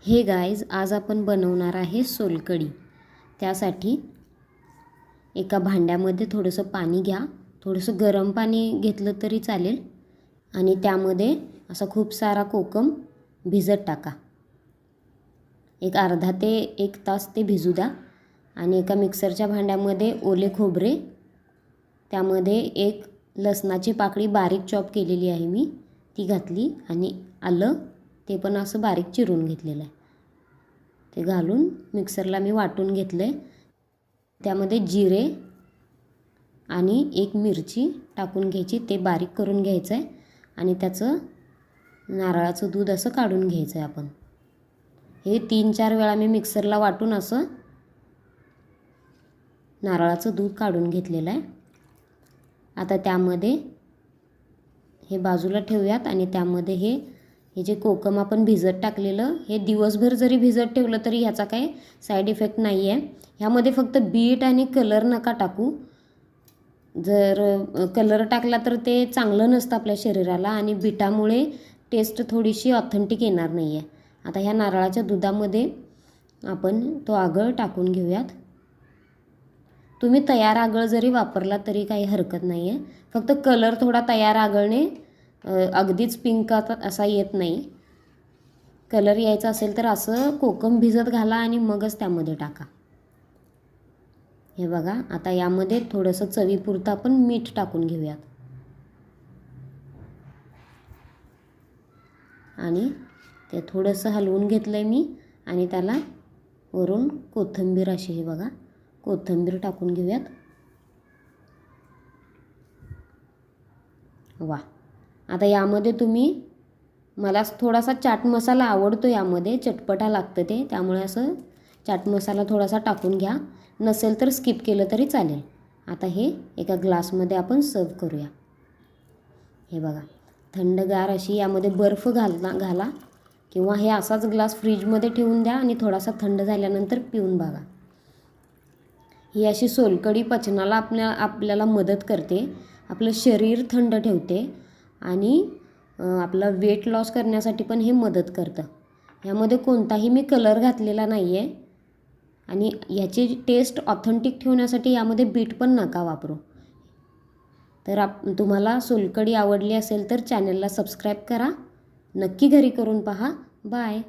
हे गाईज, आज आपण बनवणार आहे सोलकढी। त्यासाठी एका भांड्यामध्ये थोडंसं पाणी घ्या। थोडंसं गरम पाणी घेतलं तरी चालेल आणि त्यामध्ये असा खूप सारा कोकम भिजत टाका। एक अर्धा ते 1 तास ते भिजू द्या। आणि एका मिक्सरच्या भांड्यामध्ये ओले खोबरे, त्यामध्ये एक लसणाची पाकळी बारीक चॉप केलेली आहे मी, ती घातली आणि आलं ते पण असं बारीक चिरून घेतलेलं आहे, ते घालून मिक्सरला मी वाटून घेतले। त्यामध्ये जिरे आणि एक मिरची टाकून घ्यायची, ते बारीक करून घ्यायचं आहे आणि त्याचं नारळाचं दूध असं काढून घ्यायचं आहे। आपण हे 3-4 वेळा मी मिक्सरला वाटून असं नारळाचं दूध काढून घेतलेलं आहे। आता त्यामध्ये हे बाजूला ठेवूयात आणि त्यामध्ये हे जे कोकम आपण भिजत टाकलेलं, हे दिवसभर जरी भिजत ठेवलं तरी ह्याचा काही साईड इफेक्ट नाही आहे। ह्यामध्ये फक्त बीट आणि कलर नका टाकू। जर कलर टाकला तर ते चांगलं नसतं आपल्या शरीराला आणि बीटामुळे टेस्ट थोडीशी ऑथेंटिक येणार नाही आहे। आता ह्या नारळाच्या दुधामध्ये आपण तो आगळ टाकून घेऊयात। तुम्ही तयार आगळ जरी वापरला तरी काही हरकत नाही आहे, फक्त कलर थोडा तयार आगळने अगदीच पिंक असा येत नाही। कलर यायचा असेल तर असं कोकम भिजत घाला आणि मगच त्यामध्ये टाका। हे बघा, आता यामध्ये थोडंसं चवीपुरतं आपण मीठ टाकून घेऊयात आणि ते थोडंसं हलवून घेतलं आहे मी आणि त्याला वरून कोथिंबीर अशी, हे बघा, कोथिंबीर टाकून घेऊयात। वा, आता यामध्ये तुम्ही, मला थोडासा चाट मसाला आवडतो, यामध्ये चटपटा लागतं ते, त्यामुळे असं चाट मसाला थोडासा टाकून घ्या, नसेल तर स्किप केलं तरी चालेल। आता हे एका ग्लासमध्ये आपण सर्व करूया। हे बघा, थंडगार अशी, यामध्ये बर्फ घाला किंवा हे असाच ग्लास फ्रीजमध्ये ठेवून द्या आणि थोडासा थंड झाल्यानंतर पिऊन बघा। ही अशी सोलकढी पचनाला आपल्याला मदत करते, आपलं शरीर थंड ठेवते आणि आपला वेट लॉस करण्यासाठी पण हे मदत करतं। ह्यामध्ये कोणताही मी कलर घातलेला नाही आहे आणि ह्याची टेस्ट ऑथेंटिक ठेवण्यासाठी यामध्ये बीट पण नका वापरू। तर तुम्हाला सोलकढी आवडली असेल तर चॅनलला सबस्क्राईब करा, नक्की घरी करून पहा। बाय।